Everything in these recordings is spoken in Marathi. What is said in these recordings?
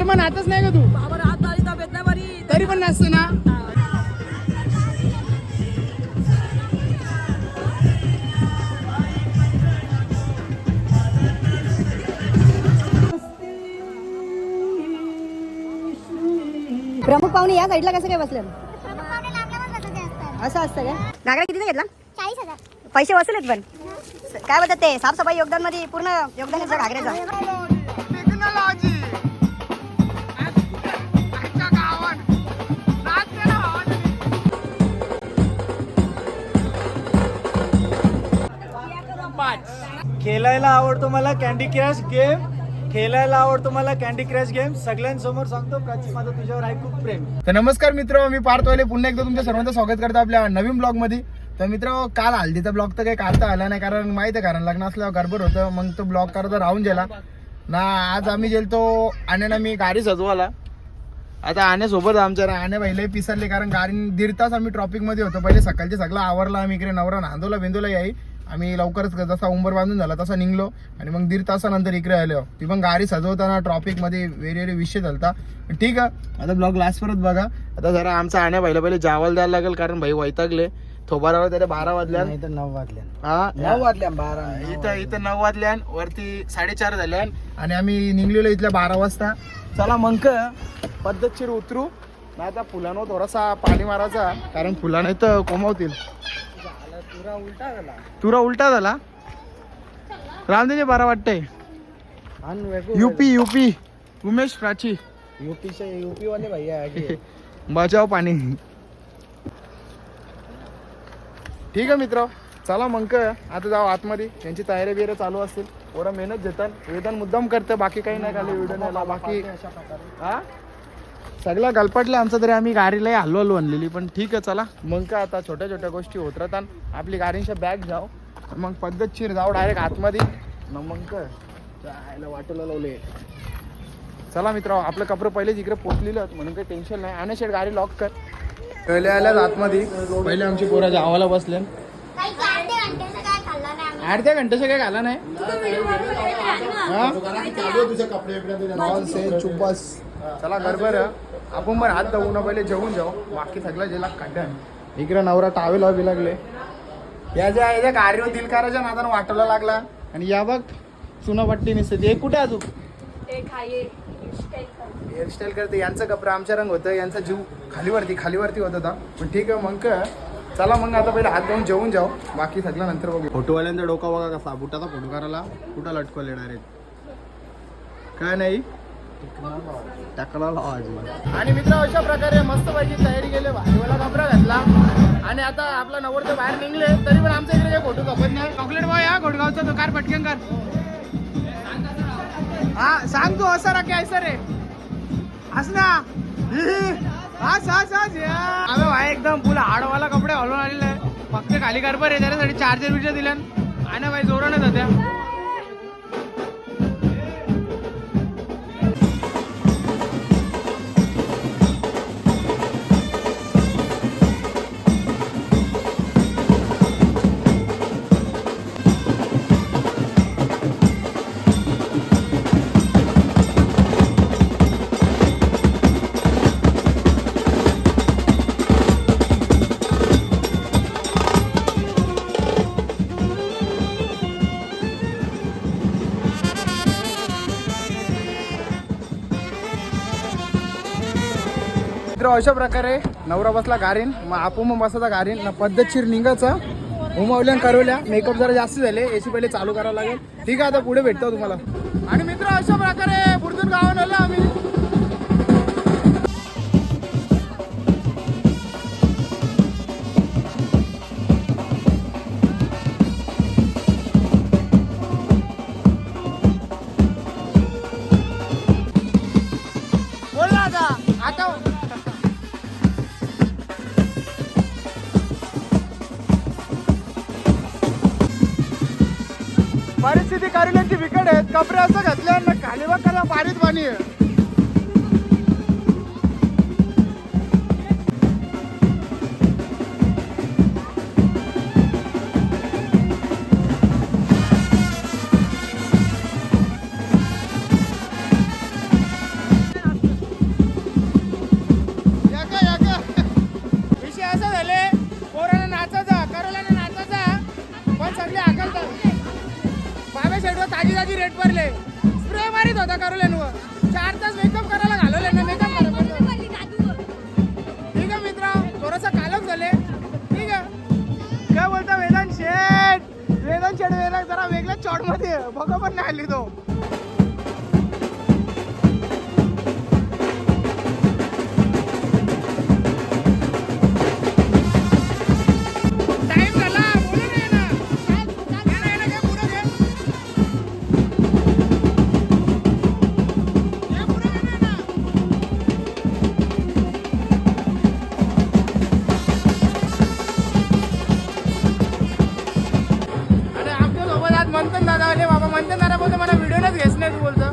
मग नाचच नाही का तू? तरी पण नाचतो ना. प्रमुख पाहुणे या साईडला कसं काय बसले? असं असतं काय? घागरा कितीचा घेतला? 40,000. पैसे वसूलेत पण काय बोलतात ते साफसफाई योगदान मध्ये पूर्ण योगदान आहे घागऱ्याचं. खेळायला आवडतो मला कॅन्डी क्रश गेम. खेळायला आवडतो मला कॅन्डी क्रश गेम. सगळ्यांसमोर सांगतो प्राची माझं तुझ्यावर आहे खूप प्रेम. तर नमस्कार मित्र, मी पार्थवाले पुन्हा एकदा तुमच्या सर्वांचं स्वागत करतो आपल्या नवीन ब्लॉग मध्ये. तर मित्र, काल हल्दीचा ब्लॉग तर काही काढता आला नाही, कारण माहिती आहे कारण लग्न असल्यावर गडबड होतं, मग तो ब्लॉग करता राहून गेला ना. आज आम्ही गेलतो आण्याला मी गाडी सजवाला. आता आण्यासोबत आमच्या आण्या पहिले पिसरले, कारण गाडी 1.5 तास आम्ही ट्रॉफिक मध्ये होतो. पहिले सकाळचे सगळं आवरला आम्ही, इकडे नवरा नांदवला बेंदूला याई आम्ही लवकरच जसा उंबर बांधून झाला तसा निघलो आणि मग 1.5 तासानंतर इकडे आलो. ती पण गाडी सजवताना ट्रॉफिक मध्ये वेगवेगळे विषय झालता. ठीक आहे, आता ब्लॉग लास्ट परत बघा. आता जरा आमचा आण्या पहिले जावाला द्यायला लागेल, कारण भाई वैतागले. थोबारावर त्याला 12 वाजल्या, 9 वाजल्या. हा 9 वाजल्या 12. इथं 9 वाजल्या, वरती 4:30 झाल्या आणि आम्ही निघलेलो इथल्या 12 वाजता. चला मग पद्धतशीर उतरू नाही आता फुलांवर थोडासा पाणी मारायचा, कारण फुलाने तर कोमावतील. तुरा उलटा झाला रामदेवचे 12 वाटतंय. यूपी उमेश प्राची यूपी वाले भैया बचाव पाणी. ठीक आहे मित्र, चला मग आता जाऊ आतमध्ये. त्यांची तयारी बियारी चालू असतील, थोडं मेहनत घेतात, वेदन मुद्दाम करतं, बाकी काही नाही. खाली व्हिडिओ नाही बाकी हा सगळं गलपटलं आमचं. तरी आम्ही गाडीला हलवू आणलेली, पण ठीक आहे चला मग का आता छोट्या छोट्या गोष्टी होत राहतात. आपली गाडीच्या बॅग जाऊ मग पद्धतशीर जाऊ डायरेक्ट आतमध्ये. मग जायला वाटोला लावले. चला मित्र, आपलं कपडे पहिलेच इकडे पोचलेलं म्हणून काही टेन्शन नाही. आणि शेट गाडी लॉक कर. पहिले आल्यात आतमध्ये. पहिले आमची पोरा जावाला बसले. अर्ध्या घंट्याचं काय घाला नाही. चला गडबड आपण पण हात जाऊ ना, पहिले जेवून जाऊ, बाकी सगळं जेला खड्ड्यान. इकडे नवरा टावेल हवी लागले. याच्या गाडीवर दिल करायच्या नादानं वाटायला लागला. आणि या बघ चुनापट्टी निसते. एक कुठे अजून हेअरस्टाईल करते. यांचं कपडे आमच्या रंग होतं, यांचा जीव खालीवरती होत होता. पण ठीक आहे मग चला मग आता पहिले हात धुवून जेवून जाऊ, बाकी सगळं नंतर बघू. फोटोवाल्यांचा डोका बघा कसा, बुटाचा फोटो करायला कुठं लटकवले डायरेक्ट काय नाही टाकला. आणि मित्र अशा प्रकारे मस्त पैकी तयारी केली, भाजीवाला कपडा घातला आणि आता आपला नवरदेव बाहेर निघले. तरी पण आमच्या इकडे काही फोटो खपत नाही. चॉकलेट बॉय हा घोडगावचा तो, कार पटकन कर. हा सांग तू असं रा काय सर रे हस ना. अबे भाई एकदम फुल हाडवाला कपडे घालून आलेले आहे. फक्त खाली कारभार आहे, त्याच्यासाठी चार्जर बिर्जर दिल्या आणि भाई जोराने जात्या. अशा प्रकारे नवरा बसला गाडीन, मग आपण मग बसायचा गाडीन ना. पद्धतशीर निघायचं. उमवल्या करवल्या, मेकअप जरा जास्त झाले, एसी पहिले चालू करावं लागेल. ठीक आहे, आता पुढे भेटतो तुम्हाला. आणि मित्र अशा प्रकारे बुर्दून गावाला आलो आम्ही. बोल ना आता परिस्थिती कार्यालयाची बिकट आहेत. कपडे असं घातल्या ना खाली बघा पाणीच पाणी आहे. शेडवर ताजी ताजी रेट भरले स्प्रे मारित होता करूलेनवर 4 तास मेकअप करायला घालवले ना मेकअप ठीक आहे मित्र थोडासा कालक झाले ठीक आहे काय बोलता वेदांत शेठ वेदांत जरा वेगळ्याच चॉटमध्ये बघा पण नाही आली तो टाइम झाला बोलू नये ना काय पुढं घे पुढं घे ना मंथन दादा आले बाबा मंथन दादा बोलतो मला व्हिडिओनच घेस नाही तू बोलतो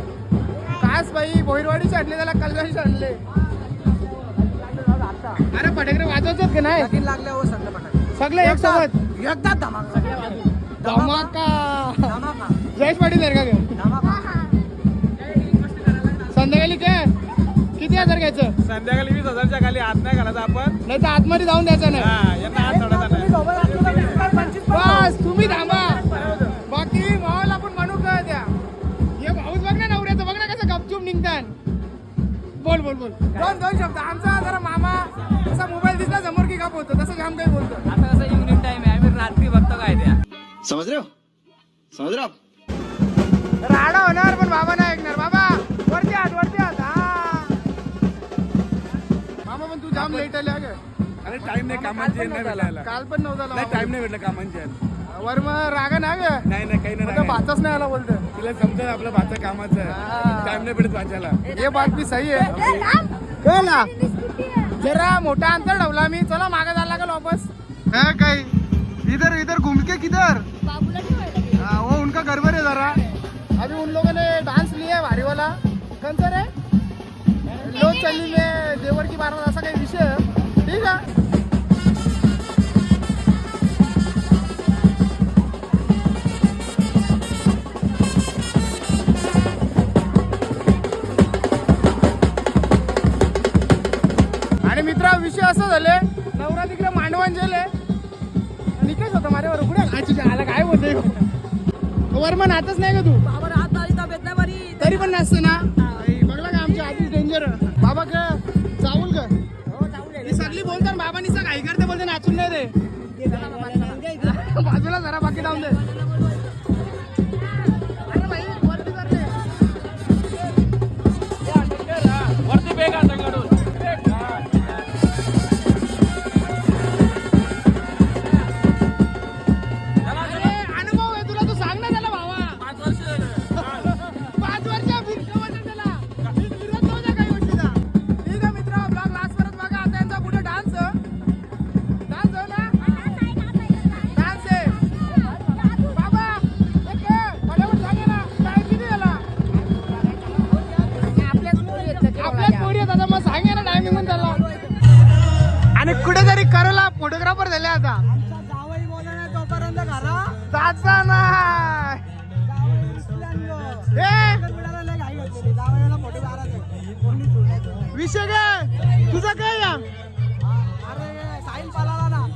कास बाई भोईरवाडीचे आणले त्याला कलगाशी आणले अरे फटाकडे वाजवतात की नाही लागले हो सगळे फटाके सगळे एक सोबत एकदा धमाका धमाका जयेश पाटील आहे का संध्याकाळी काय किती हजार घ्यायचं संध्याकाळी 20,000च्या खाली हात नाही घालायचा आपण नाही तर आतमध्ये जाऊन द्यायचं नाही यांना हात सोडायचा नाही बस तुम्ही थांबा बाकी भावाला आपण म्हणू का द्या हे भाऊच बघ ना नवऱ्याचं बघ ना कसं गपचूप निघतात बोल दोन शब्द आमचा जरा मामा असा मोबाईल दिसला समोर की गप होतो तसं काम काही बोलतो आता कसं इव्हनिंग टाइम आहे आम्ही रात्री बघतो काय द्या समझ रहे हो राडा होणार पण बाबा नाही ऐकणार बाबा वरती हात हा मामा पण तू जाम लेट आले अगं अरे टाइम नाही कामांची नाही भेटायला काल पण नव्हता टाइम नाही भेटला कामांची वर मग रागा ना ग नाही काही नाही भातच नाही आला बोलतो तिला समजा आपलं भाचं कामाचं टाइम नाही भेटत वाचायला ये बात भी सही है ना जरा मोठा अंतर ठेवला मी चला मागे जायला लागेल वापस है काही इधर घूम के किधर वो उनका गड़बड़ है जरा अभी उन लोगों ने डांस लिया है भारी वाला कौन सा है लोग चली में देवर की बारात असा काही विषय है ठीक है आणि मित्रा विषय असं झाले नवरा तिकडे मांडवान गेले निकेश होता माझ्यावर पुढे आला काय बोलतोय वरमान हातच नाही का तू तरी पण नसतं ना बघला का आमच्या आधीच डेंजर बाबा का चावल का ही सगळी बोलतात बाबा निसा घाई करते बोलते नाचून नाही रे बाजूला जरा बाकी जाऊन दे अरे भाई वरती जाते वरती बेग आता काढून आणि कुठेतरी करायला फोटोग्राफर झाले आता जायचा नाही विषय काय तुझा काय या साहिल पाला ना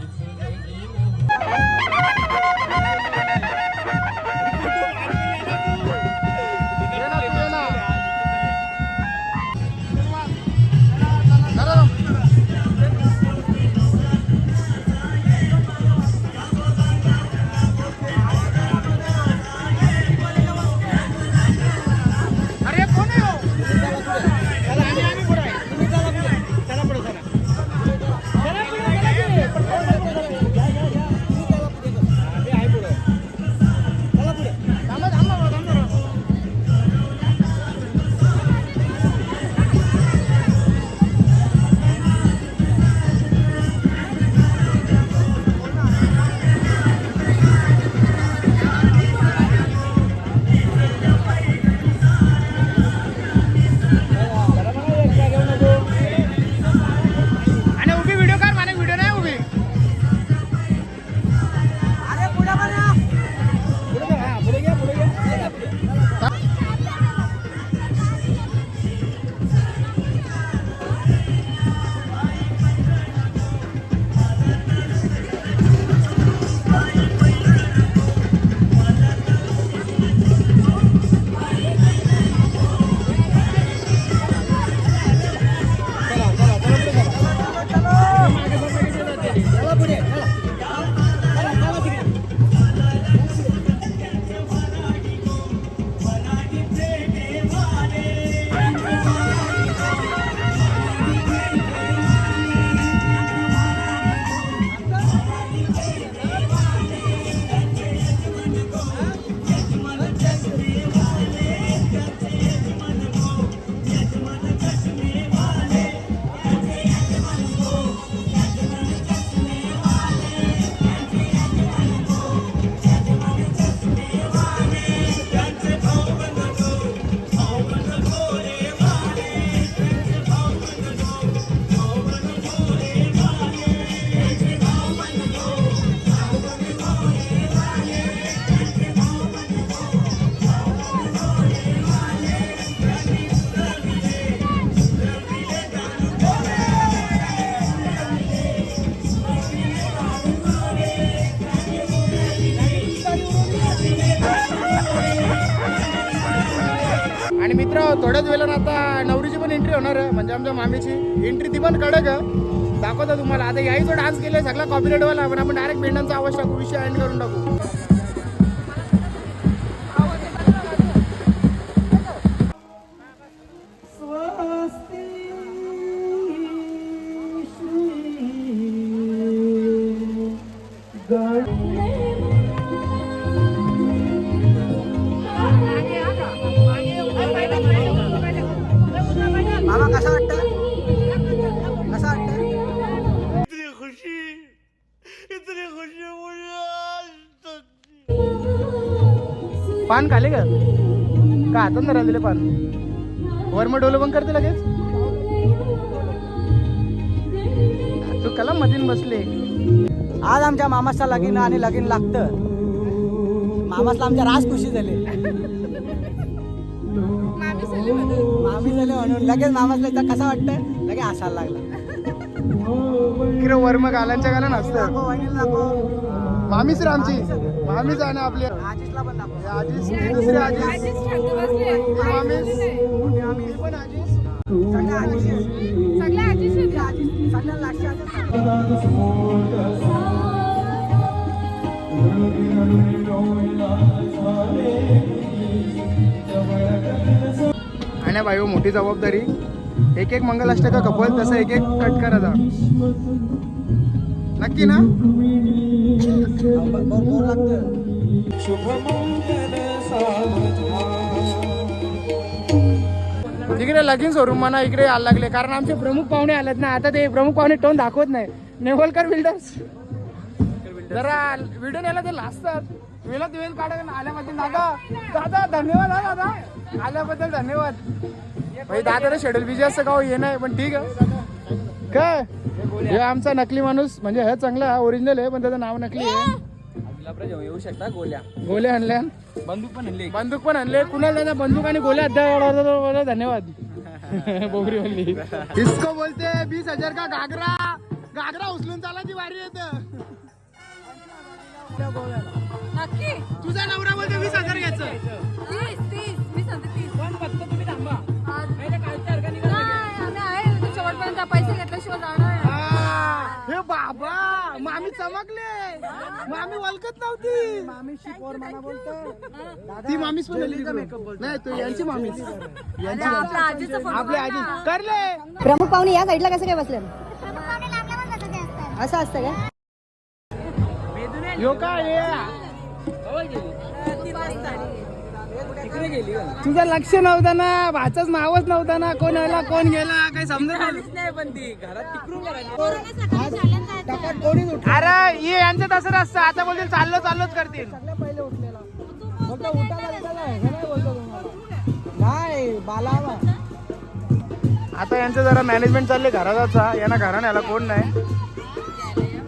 मित्र थोड्याच वेळेला आता नवरीची पण एंट्री होणार आहे, म्हणजे आमच्या मामीची एंट्री ती पण कडक आहे. दाखवतो तुम्हाला. आता याही जो डान्स केलाय सगळा कॉपीराइटवाला, पण आपण डायरेक्ट भेंडांचा आवाज टाकू, विषय एंड करून टाकू. मामा कसा वाटतं? कसा वाटतं? पान खाले का हातात न राहिलेले पान वर मग डोलं पण करते लगेच. तू कला मधीन बसले. आज आमच्या मामाचा लगीन आणि लगीन लागतं. मामासला आमच्या राज खुशी झाले. मामी झाले म्हणून लगेच मामासला इथं कसा वाटतं लगेच हसायला लागला. किरे वर मग गालांच्या गाला नसतं. दाखव, वहिनीला दाखव. मामीच रे आमची, मामीच आहे ना आपली. आजीसला पण दाखव. आजीच दुसरी आजीच मामीच मी पण आजीच. सगळ्या आजीशी आहेत. सगळ्या लाशी आहेत. आणि भाई मोठी जबाबदारी. एक एक मंगलाष्टक कपल तसं एक एक कट करायचा. नक्की ना? बरोबर लागतं. तिकडे लगीन सोडून म्हणा इकडे यायला लागले, कारण आमचे प्रमुख पाहुणे आलेत ना. आता ते प्रमुख पाहुणे टोन दाखवत नाही. नेवलकर बिल्डर्स जरा व्हिडिओ न्यायला ते लाजतात. वेळात वेळ काढा आल्याबद्दल दादा. दादा धन्यवाद. हा दादा आल्याबद्दल धन्यवाद. भाई दादा शेड्यूल बिझी असतं का हे नाही, पण ठीक आहे. काय हे आमचा नकली माणूस, म्हणजे हे चांगला हा ओरिजिनल आहे पण त्याचं नाव नकली आहे. येऊ शकता गोल्या गोले आणल्या, बंदूक पण आणले. कुणाला दादा बंदूक आणि गोल्या धन्यवाद. बोगरी म्हणली इसको बोलते 20,000 का घागरा. घागरा उचलून चालायची वारी येत. नक्की तुझा नवरा बोलते 20,000 घ्यायचं. 30 मी सांगते 30. पण फक्त तुम्ही थांबा. आम्ही आहे ते शेवटपर्यंत पैसे घेतल्याशिवाय जाणार आहे. हे बाबा मामी चमकले. मामी वलकत नव्हती. मामीशी पोर मला बोलतो. ती मामीच पण नाही, तो यांची मामीच. यांची आपल्या आजीचं फोटो आपल्या आजी करले. प्रमुख पाहुणे या साईडला कसं काय बसले? असं असतं का? यो काय तुझं लक्ष नव्हतं ना, भाचाच नावच नव्हतं ना. कोण आला कोण गेला काही समजत नाही. पण ती घरात तिकडून अरे ये यांचं तसं असतं. आता बोलतील चाललोच करतील. पहिले उठलेला बोलतो नाही बालावा. आता यांचं जरा मॅनेजमेंट चालले घराचा. यांना घरा न्यायला कोण नाही.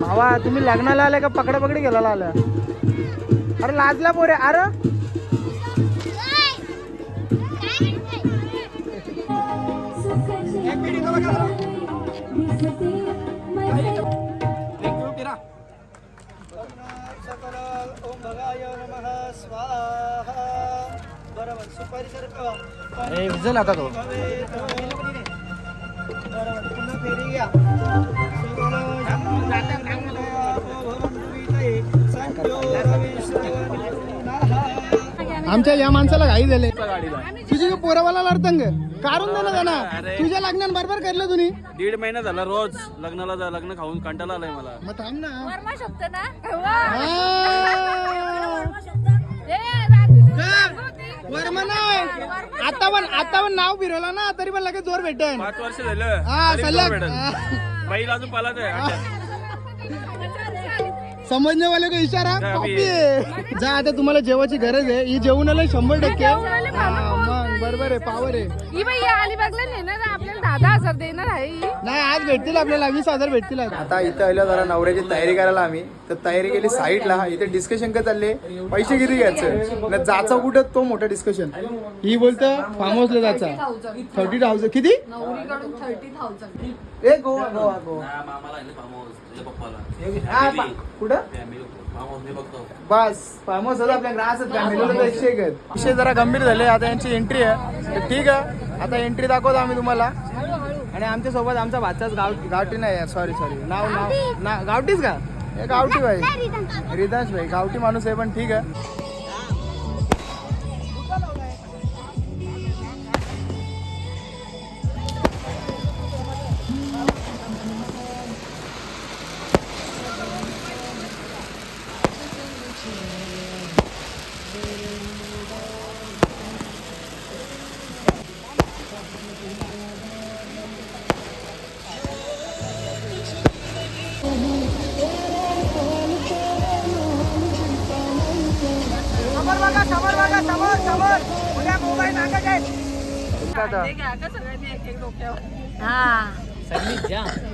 भावा तुम्ही लग्नाला आले का पकडापकडी गेला आल्या? अरे लाजला पोरे. अरे विजल आता तो आमच्या या माणसाला घाई झाले. तुझी पोरावाला लढतंग काढून दे ना त्यांना. तुझ्या लग्नात बरोबर करलं तुम्ही. 1.5 महिना झाला रोज लग्न खाऊन कंटाळा आलाय मला. मग थांब ना. वर्मा शब्द ना वर्मा नाही. आता पण नाव फिरवलं ना तरी पण लगेच जोर भेटेल. 5 वर्ष झालं हा तरी सल्ला जोर भेटेल. बैल अजून पाला समजणे वाले का इशारा कॉपी आहे. जा आता तुम्हाला जेवायची गरज आहे. ही जेवून आलं 100%. मग बरोबर आहे, पावर आहे. ही बाई अलिबागला नेणार आपल्याला 10,000 देणार आहे. नाही आज भेटतील आपल्याला 20,000 भेटतील. आता इथं आलो जरा नवऱ्याची तयारी करायला आम्ही. तर तयारी केली साईडला. इथे डिस्कशन का चालले पैसे किती घ्यायचं जायचं कुठं तो मोठा डिस्कशन. ही बोलतं फार्म हाऊसला जायचा 30,000 किती नवरीकडून 30,000. ए गोवा गोवा गोवा मामाला फार्म हाऊस तुझ्या पप्पाला कुठं बस फार्म हाऊस होतं आपल्या ग्रास विषय जरा गंभीर झाले. आता यांची एंट्री आहे तर ठीक आहे. आता एंट्री दाखवतो आम्ही तुम्हाला. आणि आमच्या सोबत आमचा भाचाच गावठी नाही, सॉरी नाव गावठीच का? हे गावठी भाई रिदांश भाई गावठी माणूस आहे पण ठीक आहे.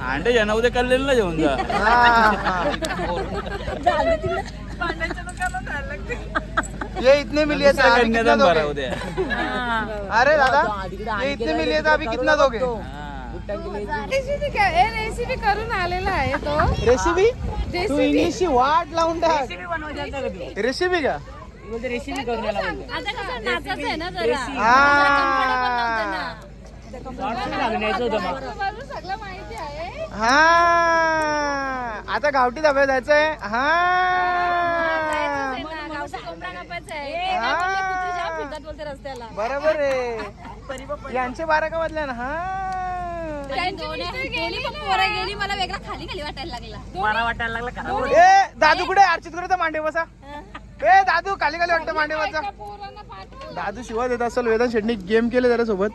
अंडे ज्या उद्या कल्लेलं ना जेवण जा. ये इतने में लिए थे, अभी कितना दोगे? उद्या अरे दादा ये इतने में लिए थे, अभी कितना दोगे? रेसिपी करून आलेला आहे तो. रेसिपी तू रेसिपी इंग्लिशची वाट लावून टाक. रेसिपी का? आता कसं नाचायचं आहे ना जरा. बरोबर सगळं माहिती आहे. हा आता गावठी धाब्या जायचंय. हा रस्त्याला बरोबर आहे. यांचे 12 का वाजले ना. हा गेली मला वेगळा खाली खाली वाटायला लागला. ए दादू कुठे? अर्चित कुठे? तर मांडे बसा. ए दादू खाली खाली वाटतं मांडे बसा. दादू शिवा देत असेल. वेदांत शेटणी गेम केले जरा सोबत.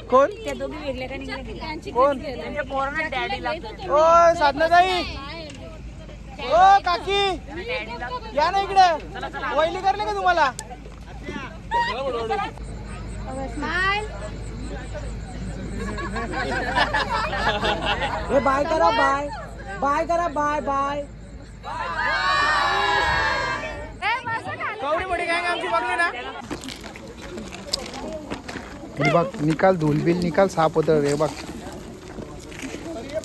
कोण कोण? ओ साधनाताई, ओ काकी या ना इकडे. वहिली करले का तुम्हाला? बाय करा, बाय करा, बाय. कवडी मोठी गँग आमची बघली ना. बघ निकाल धुलबिल निकाल साफ होतं. हे बघ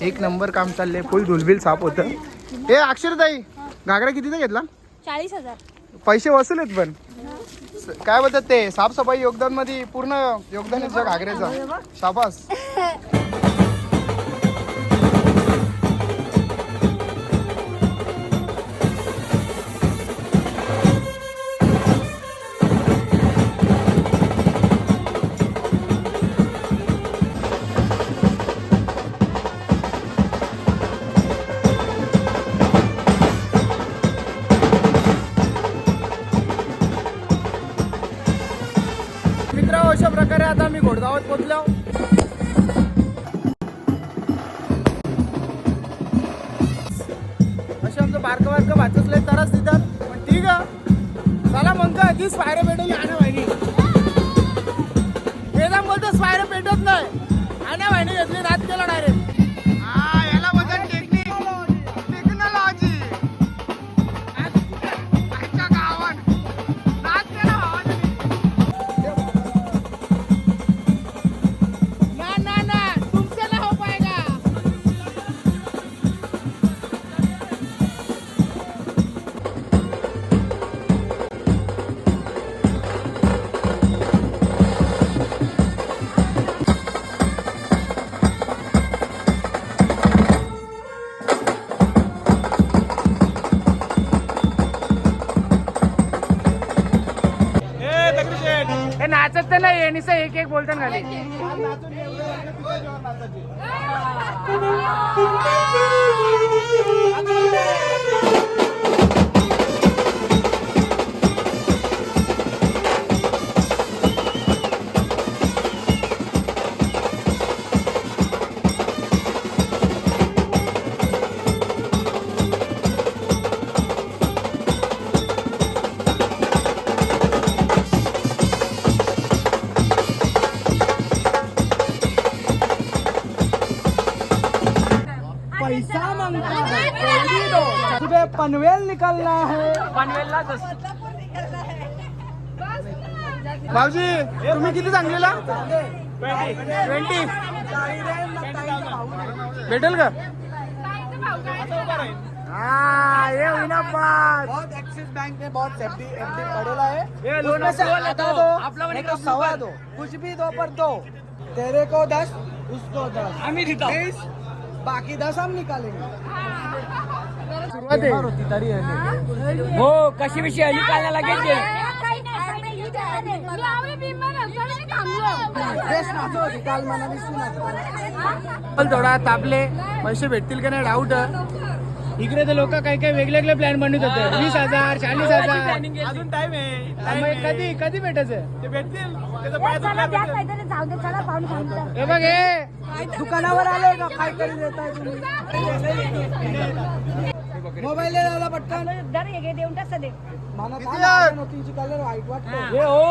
एक नंबर काम चाललंय. फुल धुलबिल साफ होतं. ए अक्षरताई घागरा कितीचा घेतला? 40,000. पैसे वसूल आहेत पण काय बोलतात ते साफसफाई योगदान मध्ये पूर्ण योगदान आहे घागऱ्याचं. शाबास. अशा प्रकारे आता मी घोडगावात पोहोचलो. असे आमचं बारकं भाचसलंय तरच देतात पण ठीक आहे. चला म्हणतो ती स्पायरं पेटवली आणा वाहिनी. वेदांत बोलतो स्पायरं पेटत नाही. आणा वाहिनी घेतली रात केला डायरेक्ट. हा याला बोलतात टेक्नॉलॉजी. आजच्या गावात रात केला भावाने. नाचत तर नाही निसं एक एक बोलताना खाली. पैसा मांगता है. तुझे पनवेल निकलना है. पनवेलला भाऊजी तुम्ही किती सांगलेला? 20 भेटेल का? हाँ ये हुई ना बात। बहुत एक्सिस बैंक में बहुत एफडी पड़ेला है। ये लो उसमें से ना, आधा लो, दो, आप लोगों ने नहीं तो कब सवा पर? दो, कुछ भी दो पर दो। तेरे को 10, उसको 10, आम्ही देतो 20, बाकी 10 हम निकालेंगे। सुरुवात आहे होती तरी हो कशी विषय निकालण्या लागेल ते काल मला दिसली ना थोडा तापले पैसे भेटतील का नाही डाऊट. इकडे तर लोक काही काही वेगळे वेगळे प्लॅन बनवत होते. 20,000 40,000 अजून टाइम आहे मग कधी कधी भेटायचं ते भेटतील त्याचं पायाचं हे बघ हे दुकानावर आले का काय करी देताय तुम्ही मोबाईल लावला पटकन देऊन टाक सध्या. मला किती काय आहेत? माहिती तुमची कलर वाईट वाटतो. हे हो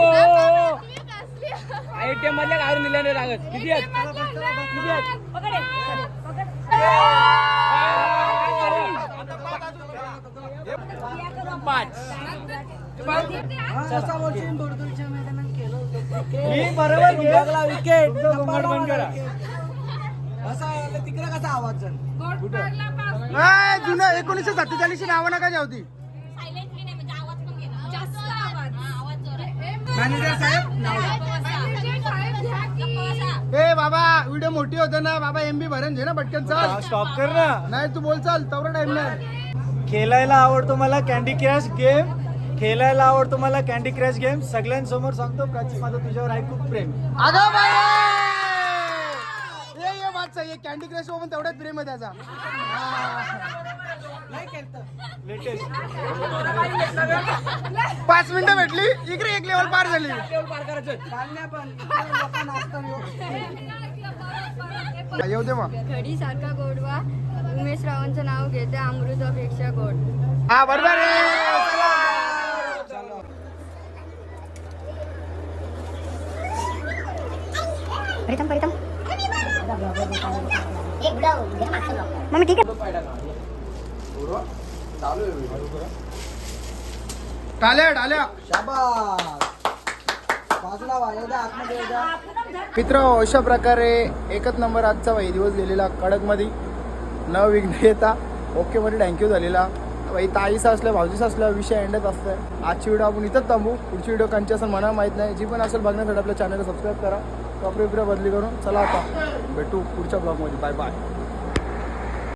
आयटीएम मधल्या काढून दिल्या नाही लागत किती आहेत किती आहेत पकड हे. पकड. जसा बोलशील दूरदूरच्या मैदानात केलं होतं. मी बरोबर घे. बघला विकेट घुंगट बंद करा. असा तिकडे कसा आवाज झाला जुनं 1947 नावं नका जावती. सायलेंटली नाही म्हणजे आवाज पण गेला जास्त आवाज जोरात. मॅनेजर साहेब ए बाबा व्हिडिओ मोठी होते ना बाबा MB भरण घे ना पटकन चाल. स्टॉप कर ना. नाही तू बोल चाल तेवढा टाइम नाही. खेळायला आवडतो मला कॅन्डी क्रॅश गेम. खेळायला आवडतो मला कॅन्डी क्रॅश गेम. सगळ्यांसमोर सांगतो प्राची माझं तुझ्यावर आहे खूप प्रेम. अगं बाई ये बात सही आहे. कॅन्डी क्रश पण तेवढाच प्रेम आहे त्याचा. लेटेस्ट 5 मिनिटं भेटली इकडे एक लेवल पार झाली. येऊ दे मग. घडी सारखा गोडवा उमेश रावांचं नाव घेते अमृतापेक्षा गोड. हा बरोबर आहे. प्रीतम प्रीतम मम्मी ठीक आहे. टाल्या शाबास बाजूला वा येऊ द्या, आतमध्ये येऊ द्या. मित्र अशा प्रकारे एकच नंबर आजचा भाई दिवस गेलेला कडकमध्ये न विघ्न येता ओके मध्ये थँक्यू झालेला भाई. ताईचा असल्या भाऊजीचा असल्या विषय एंडच असतंय. आजची व्हिडिओ आपण इथंच थांबू. पुढची व्हिडिओ कंची असं मला माहीत नाही. जी पण असेल बघण्यासाठी आपल्या चॅनलला सबस्क्राईब करा. कपडे बदली करून चला आता भेटू पुढच्या ब्लॉगमध्ये. Bye bye.